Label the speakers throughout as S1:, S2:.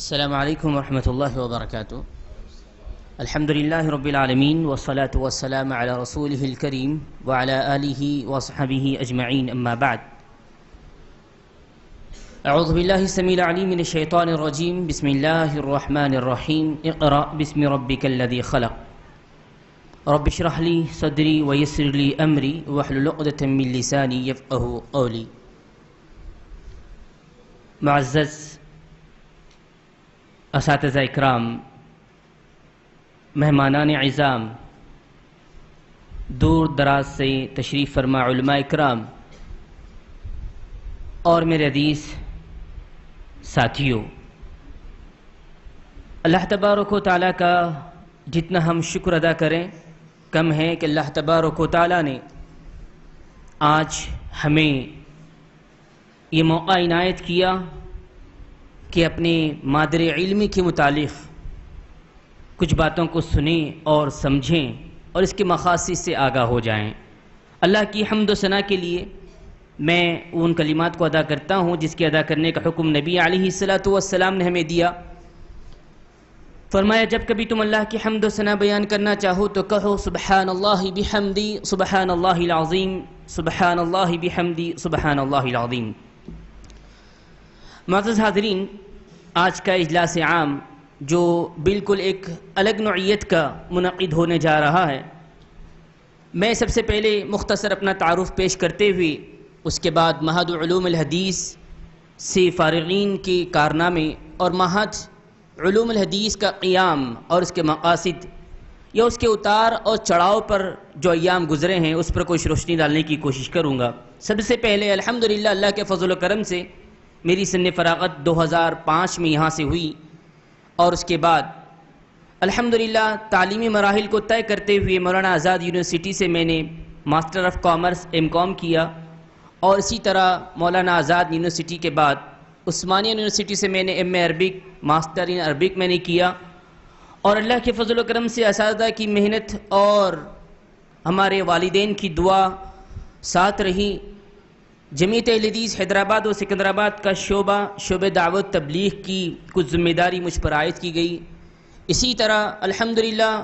S1: السلام علیکم ورحمۃ اللہ وبرکاتہ۔ الحمد للہ رب العالمین والصلاة والسلام علی رسولہ الکریم وعلی آلہ وصحبہ اجمعین، اما بعد۔ اعوذ باللہ السمیع العلیم من الشیطان الرجیم، بسم اللہ الرحمن الرحیم، اقرأ باسم ربک الذی خلق رب اشرح لی صدری ویسر لی امری واحلل عقدۃ من لسانی یفقہوا قولی۔ معزز اساتذہ اکرام، مہمانان اعظام، دور دراز سے تشریف فرما علماء اکرام اور میرے عزیز ساتھیوں، اللہ تبارک و تعالیٰ کا جتنا ہم شکر ادا کریں کم ہے کہ اللہ تبارک و تعالیٰ نے آج ہمیں یہ موقع عنایت کیا کہ اپنے مادر علمی کے متعلق کچھ باتوں کو سنیں اور سمجھیں اور اس کے مقاصد سے آگاہ ہو جائیں۔ اللہ کی حمد و ثنا کے لیے میں ان کلمات کو ادا کرتا ہوں جس کے ادا کرنے کا حکم نبی علیہ السلام نے ہمیں دیا۔ فرمایا جب کبھی تم اللہ کی حمد و ثنا بیان کرنا چاہو تو کہو سبحان اللہ بحمدی سبحان اللہ العظیم، سبحان اللہ بحمدی سبحان اللہ العظیم۔ معزز حاضرین، آج کا اجلاس عام جو بالکل ایک الگ نوعیت کا منعقد ہونے جا رہا ہے، میں سب سے پہلے مختصر اپنا تعارف پیش کرتے ہوئے اس کے بعد معہد علوم الحدیث سے فارغین کے کارنامے اور معہد علوم الحدیث کا قیام اور اس کے مقاصد یا اس کے اتار اور چڑھاؤ پر جو ایام گزرے ہیں اس پر کچھ روشنی ڈالنے کی کوشش کروں گا۔ سب سے پہلے الحمدللہ اللہ کے فضل و کرم سے میری سن فراغت 2005 میں یہاں سے ہوئی، اور اس کے بعد الحمدللہ تعلیمی مراحل کو طے کرتے ہوئے مولانا آزاد یونیورسٹی سے میں نے ماسٹر آف کامرس M.Com کیا، اور اسی طرح مولانا آزاد یونیورسٹی کے بعد عثمانیہ یونیورسٹی سے میں نے MA Arabic master in Arabic میں نے کیا، اور اللہ کے فضل و کرم سے اساتذہ کی محنت اور ہمارے والدین کی دعا ساتھ رہی۔ جمعیت اہل حدیث حیدرآباد و سکندرآباد کا شعبہ دعوت تبلیغ کی کچھ ذمہ داری مجھ پر عائد کی گئی۔ اسی طرح الحمدللہ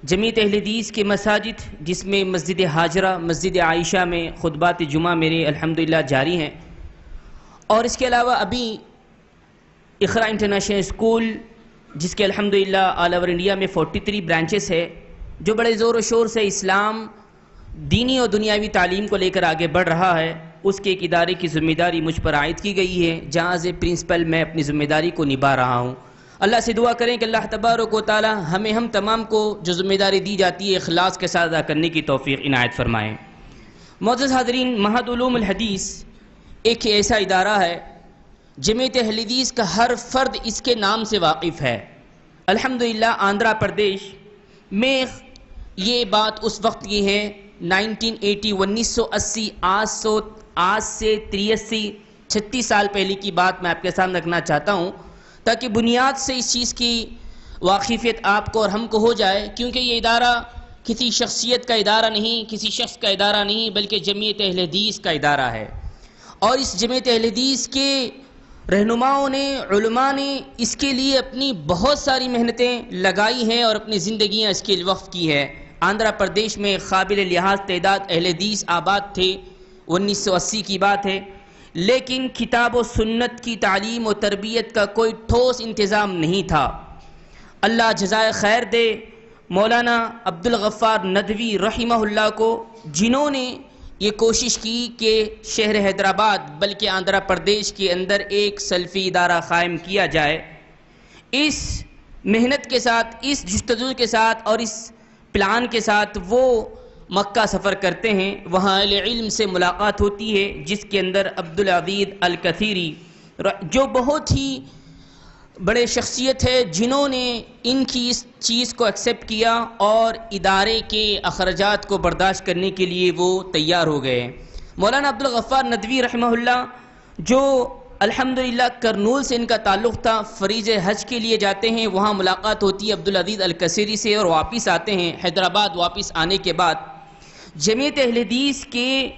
S1: جمعیت اہل حدیث کے مساجد جس میں مسجد ہاجرہ، مسجد عائشہ میں خطبات جمعہ میرے الحمدللہ جاری ہیں، اور اس کے علاوہ ابھی اقرا انٹرنیشنل اسکول جس کے الحمدللہ آل اوور انڈیا میں 43 برانچز ہے، جو بڑے زور و شور سے اسلام، دینی اور دنیاوی تعلیم کو لے کر آگے بڑھ رہا ہے، اس کے ایک ادارے کی ذمہ داری مجھ پر عائد کی گئی ہے جہاں سے پرنسپل میں اپنی ذمہ داری کو نبھا رہا ہوں۔ اللہ سے دعا کریں کہ اللہ تبارک و تعالی ہم تمام کو جو ذمہ داری دی جاتی ہے اخلاص کے ساتھ ادا کرنے کی توفیق عنایت فرمائیں۔ معزز حاضرین، معہد علوم الحدیث ایک ایسا ادارہ ہے جمعیت اہل حدیث کا ہر فرد اس کے نام سے واقف ہے۔ الحمدللہ آندھرا پردیش میں یہ بات اس وقت کی ہے 1980 آج سے 36 سال پہلے کی بات میں آپ کے سامنے رکھنا چاہتا ہوں تاکہ بنیاد سے اس چیز کی واقفیت آپ کو اور ہم کو ہو جائے، کیونکہ یہ ادارہ کسی شخصیت کا ادارہ نہیں، کسی شخص کا ادارہ نہیں، بلکہ جمعیت اہل حدیث کا ادارہ ہے۔ اور اس جمعیت اہل حدیث کے رہنماؤں نے، علماء نے اس کے لیے اپنی بہت ساری محنتیں لگائی ہیں اور اپنی زندگیاں اس کے لیے وقف کی ہے۔ آندھرا پردیش میں قابل لحاظ تعداد اہل حدیث آباد تھے، 1980 کی بات ہے، لیکن کتاب و سنت کی تعلیم و تربیت کا کوئی ٹھوس انتظام نہیں تھا۔ اللہ جزائے خیر دے مولانا عبدالغفار ندوی رحمہ اللہ کو، جنہوں نے یہ کوشش کی کہ شہر حیدرآباد بلکہ آندھرا پردیش کے اندر ایک سلفی ادارہ قائم کیا جائے۔ اس محنت کے ساتھ، اس جستجو کے ساتھ اور اس پلان کے ساتھ وہ مکہ سفر کرتے ہیں، وہاں اہل علم سے ملاقات ہوتی ہے جس کے اندر عبدالعزیز الکثیری جو بہت ہی بڑے شخصیت ہے جنہوں نے ان کی اس چیز کو ایکسیپٹ کیا اور ادارے کے اخراجات کو برداشت کرنے کے لیے وہ تیار ہو گئے۔ مولانا عبدالغفار ندوی رحمہ اللہ جو الحمدللہ کرنول سے ان کا تعلق تھا، فریض حج کے لیے جاتے ہیں، وہاں ملاقات ہوتی ہے عبدالعزیز الکثیری سے اور واپس آتے ہیں۔ حیدرآباد واپس آنے کے بعد جمعیت اہل حدیث کے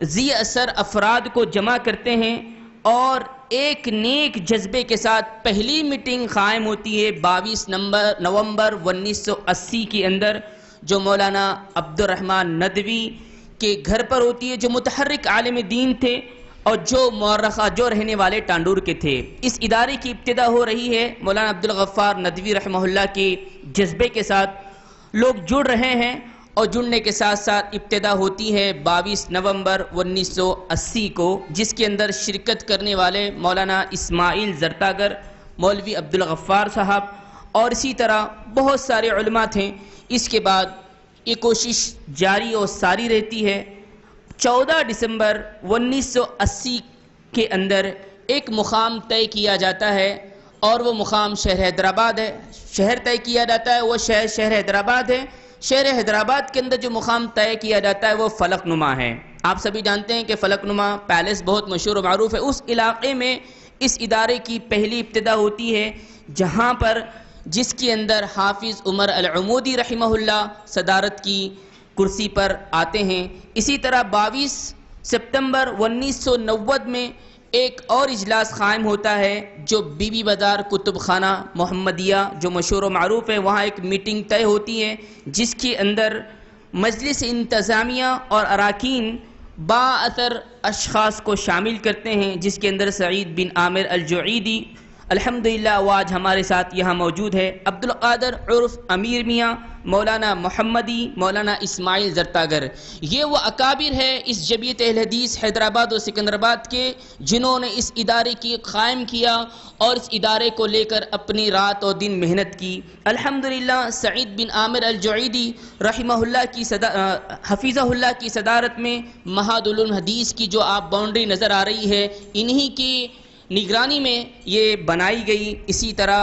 S1: ذی اثر افراد کو جمع کرتے ہیں اور ایک نیک جذبے کے ساتھ پہلی میٹنگ قائم ہوتی ہے 22 نومبر 1980 کے اندر، جو مولانا عبد الرحمن ندوی کے گھر پر ہوتی ہے، جو متحرک عالم دین تھے اور جو مورخہ جو رہنے والے ٹانڈور کے تھے۔ اس ادارے کی ابتدا ہو رہی ہے مولانا عبد الغفار ندوی رحمہ اللہ کے جذبے کے ساتھ، لوگ جڑ رہے ہیں اور جڑنے کے ساتھ ساتھ ابتدا ہوتی ہے 22 نومبر 1980 کو، جس کے اندر شرکت کرنے والے مولانا اسماعیل زرتاگر، مولوی عبد الغفار صاحب اور اسی طرح بہت سارے علماء تھے۔ اس کے بعد یہ کوشش جاری اور ساری رہتی ہے۔ 14 دسمبر 1980 کے اندر ایک مقام طے کیا جاتا ہے اور وہ مقام شہر حیدرآباد ہے۔ شہر طے کیا جاتا ہے وہ شہر حیدرآباد ہے۔ شہر حیدرآباد کے اندر جو مقام طے کیا جاتا ہے وہ فلک نما ہے۔ آپ سبھی جانتے ہیں کہ فلک نما پیلس بہت مشہور و معروف ہے۔ اس علاقے میں اس ادارے کی پہلی ابتدا ہوتی ہے، جہاں پر جس کے اندر حافظ عمر العمودی رحمہ اللہ صدارت کی کرسی پر آتے ہیں۔ اسی طرح 22 ستمبر 1990 میں ایک اور اجلاس قائم ہوتا ہے، جو بی بی بازار کتب خانہ محمدیہ جو مشہور و معروف ہے، وہاں ایک میٹنگ طے ہوتی ہے، جس کے اندر مجلس انتظامیہ اور اراکین با اثر اشخاص کو شامل کرتے ہیں، جس کے اندر سعید بن عامر الجعیدی الحمدللہ وہ آج ہمارے ساتھ یہاں موجود ہے، عبد القادر عرف امیر میاں، مولانا محمدی، مولانا اسماعیل زرتاگر، یہ وہ اکابر ہے اس جمعیت اہل حدیث حیدرآباد اور سکندرآباد کے، جنہوں نے اس ادارے کی قائم کیا اور اس ادارے کو لے کر اپنی رات اور دن محنت کی۔ الحمدللہ سعید بن عامر الجعیدی رحمہ اللہ کی حفیظہ اللہ کی صدارت میں معہد علوم حدیث کی جو آپ باؤنڈری نظر آ رہی ہے، انہی کی نگرانی میں یہ بنائی گئی۔ اسی طرح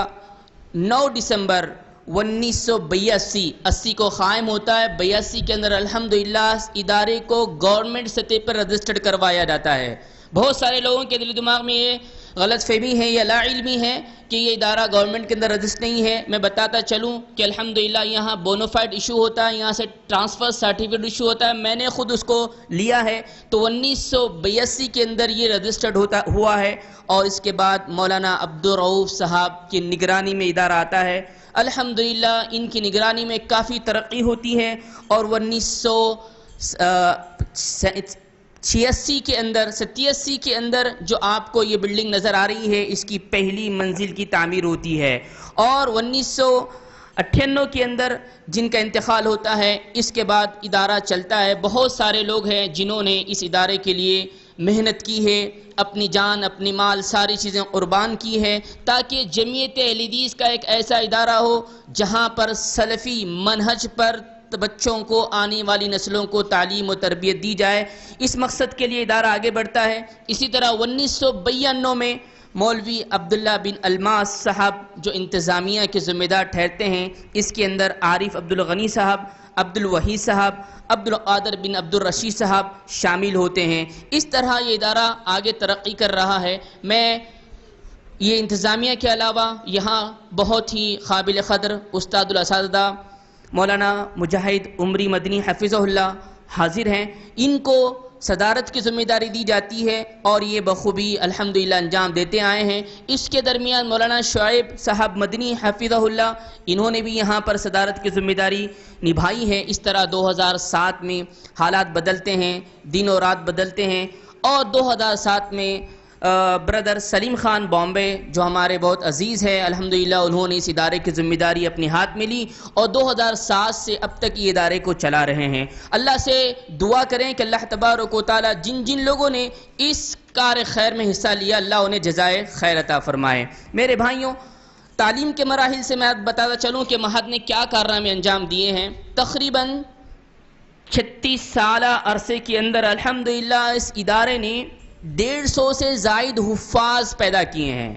S1: 9 دسمبر 1982 کو قائم ہوتا ہے۔ 82 کے اندر الحمدللہ اس ادارے کو گورنمنٹ سطح پر رجسٹرڈ کروایا جاتا ہے۔ بہت سارے لوگوں کے دل و دماغ میں یہ غلط فہمی ہے یا لا علمی ہے کہ یہ ادارہ گورنمنٹ کے اندر رجسٹر نہیں ہے۔ میں بتاتا چلوں کہ الحمدللہ یہاں بونوفائڈ ایشو ہوتا ہے، یہاں سے ٹرانسفر سرٹیفکیٹ ایشو ہوتا ہے، میں نے خود اس کو لیا ہے، تو 1982 کے اندر یہ رجسٹرڈ ہوا ہے، اور اس کے بعد مولانا عبد الرؤف صاحب کی نگرانی میں ادارہ آتا ہے۔ الحمدللہ ان کی نگرانی میں کافی ترقی ہوتی ہے، اور 87 کے اندر جو آپ کو یہ بلڈنگ نظر آ رہی ہے، اس کی پہلی منزل کی تعمیر ہوتی ہے، اور 1998 کے اندر جن کا انتقال ہوتا ہے، اس کے بعد ادارہ چلتا ہے۔ بہت سارے لوگ ہیں جنہوں نے اس ادارے کے لیے محنت کی ہے، اپنی جان اپنی مال ساری چیزیں قربان کی ہے، تاکہ جمعیت اہل حدیث کا ایک ایسا ادارہ ہو جہاں پر سلفی منہج پر بچوں کو، آنے والی نسلوں کو تعلیم و تربیت دی جائے۔ اس مقصد کے لیے ادارہ آگے بڑھتا ہے۔ اسی طرح 1992 میں مولوی عبداللہ بن الماس صاحب جو انتظامیہ کے ذمہ دار ٹھہرتے ہیں، اس کے اندر عارف عبد الغنی صاحب، عبد الوحید صاحب، عبد القادر بن عبد الرشید صاحب شامل ہوتے ہیں۔ اس طرح یہ ادارہ آگے ترقی کر رہا ہے۔ میں یہ انتظامیہ کے علاوہ یہاں بہت ہی قابل قدر استاد الاساتذہ مولانا مجاہد عمری مدنی حفظہ اللہ حاضر ہیں، ان کو صدارت کی ذمہ داری دی جاتی ہے، اور یہ بخوبی الحمدللہ انجام دیتے آئے ہیں۔ اس کے درمیان مولانا شعیب صاحب مدنی حفظہ اللہ، انہوں نے بھی یہاں پر صدارت کی ذمہ داری نبھائی ہے۔ اس طرح 2007 میں حالات بدلتے ہیں، دن اور رات بدلتے ہیں، اور 2007 میں برادر سلیم خان بامبے جو ہمارے بہت عزیز ہے، الحمدللہ انہوں نے اس ادارے کی ذمہ داری اپنے ہاتھ میں لی، اور 2007 سے اب تک یہ ادارے کو چلا رہے ہیں۔ اللہ سے دعا کریں کہ اللہ تبارک و تعالی جن جن لوگوں نے اس کار خیر میں حصہ لیا، اللہ انہیں جزائے خیر عطا فرمائے۔ میرے بھائیوں، تعلیم کے مراحل سے میں بتاتا چلوں کہ معہد نے کیا کارنامے انجام دیے ہیں۔ تقریباً 36 سالہ عرصے کے اندر الحمدللہ اس ادارے نے 150 سے زائد حفاظ پیدا کیے ہیں۔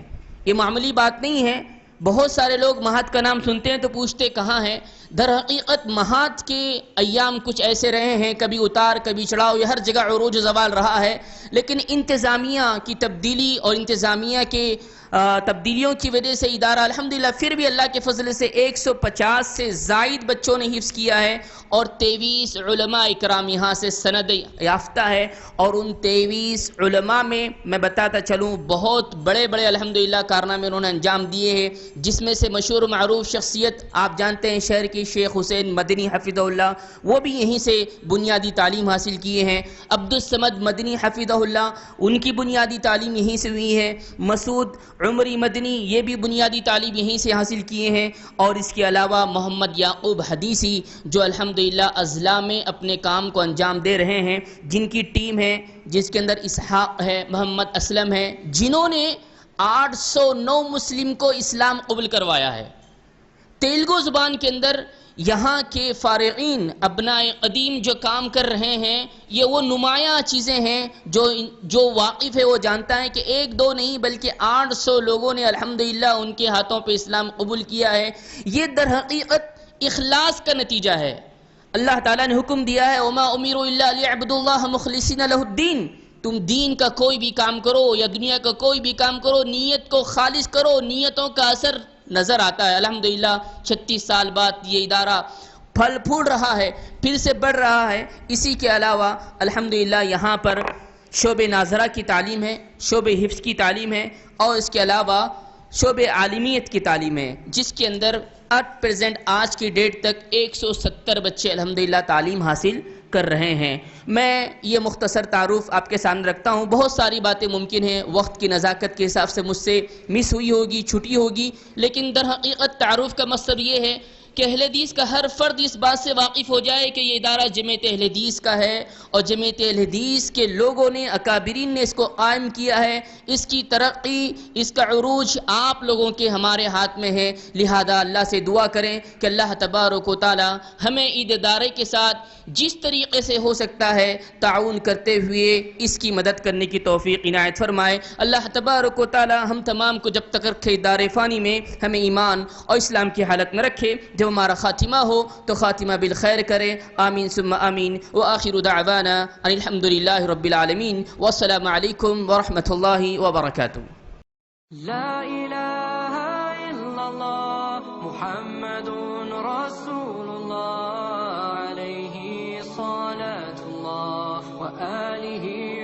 S1: یہ معمولی بات نہیں ہے۔ بہت سارے لوگ معہد کا نام سنتے ہیں تو پوچھتے کہاں ہے۔ در حقیقت معہد کے ایام کچھ ایسے رہے ہیں، کبھی اتار کبھی چڑھاؤ، یہ ہر جگہ عروج و زوال رہا ہے، لیکن انتظامیہ کی تبدیلی اور انتظامیہ کے تبدیلیوں کی وجہ سے ادارہ الحمدللہ پھر بھی اللہ کے فضل سے 150 سے زائد بچوں نے حفظ کیا ہے، اور 23 علماء اکرام یہاں سے سند یافتہ ہے، اور ان 23 علماء میں بتاتا چلوں بہت بڑے بڑے الحمدللہ کارنامے انہوں نے انجام دیے ہیں، جس میں سے مشہور و معروف شخصیت آپ جانتے ہیں شہر کی شیخ حسین مدنی حفظہ اللہ، وہ بھی یہیں سے بنیادی تعلیم حاصل کیے ہیں۔ عبدالصمد مدنی حفظہ اللہ، ان کی بنیادی تعلیم یہیں سے ہوئی ہے۔ مسعود عمری مدنی، یہ بھی بنیادی تعلیم یہیں سے حاصل کیے ہیں، اور اس کے علاوہ محمد یعقوب حدیثی جو الحمدللہ اضلاع میں اپنے کام کو انجام دے رہے ہیں، جن کی ٹیم ہے جس کے اندر اسحاق ہے، محمد اسلم ہے، جنہوں نے 809 مسلم کو اسلام قبول کروایا ہے۔ تیلگو زبان کے اندر یہاں کے فارغین ابناء قدیم جو کام کر رہے ہیں، یہ وہ نمایاں چیزیں ہیں جو واقف ہے وہ جانتا ہے کہ ایک دو نہیں بلکہ 800 لوگوں نے الحمدللہ ان کے ہاتھوں پہ اسلام قبول کیا ہے۔ یہ در حقیقت اخلاص کا نتیجہ ہے۔ اللہ تعالیٰ نے حکم دیا ہے وَمَا أُمِرُوا إِلَّا لِيَعْبُدُوا اللَّهَ مُخْلِصِينَ لَهُ الدِّينَ، تم دین کا کوئی بھی کام کرو یا دنیا کا کوئی بھی کام کرو، نیت کو خالص کرو، نیتوں کا اثر نظر آتا ہے۔ الحمدللہ 36 سال بعد یہ ادارہ پھل پھول رہا ہے، پھر سے بڑھ رہا ہے۔ اسی کے علاوہ الحمدللہ یہاں پر شعب ناظرہ کی تعلیم ہے، شعب حفظ کی تعلیم ہے، اور اس کے علاوہ شعب عالمیت کی تعلیم ہے، جس کے اندر ایٹ پریزنٹ آج کی ڈیٹ تک 170 بچے الحمدللہ تعلیم حاصل کر رہے ہیں۔ میں یہ مختصر تعارف آپ کے سامنے رکھتا ہوں، بہت ساری باتیں ممکن ہیں وقت کی نزاکت کے حساب سے مجھ سے مس ہوئی ہوگی، چھٹی ہوگی، لیکن در حقیقت تعارف کا مقصد یہ ہے کہ اہل حدیث کا ہر فرد اس بات سے واقف ہو جائے کہ یہ ادارہ جمعیت اہل حدیث کا ہے، اور جمعیت اہل حدیث کے لوگوں نے، اکابرین نے اس کو قائم کیا ہے۔ اس کی ترقی، اس کا عروج آپ لوگوں کے ہمارے ہاتھ میں ہے، لہذا اللہ سے دعا کریں کہ اللہ تبارک و تعالی ہمیں عید ادارے کے ساتھ جس طریقے سے ہو سکتا ہے تعاون کرتے ہوئے اس کی مدد کرنے کی توفیق عنایت فرمائے۔ اللہ تبارک و تعالی ہم تمام کو جب تک رکھے دار فانی میں، ہمیں ایمان اور اسلام کی حالت میں رکھے، جب ہمارا خاتمہ ہو تو خاتمہ بالخیر کرے۔ آمین ثم آمین، وآخر دعوانا ان الحمدللہ رب العالمین، والسلام علیکم ورحمۃ اللہ وبرکاتہ۔
S2: لا إله إلا الله محمد رسول الله عليه صلاة الله وآله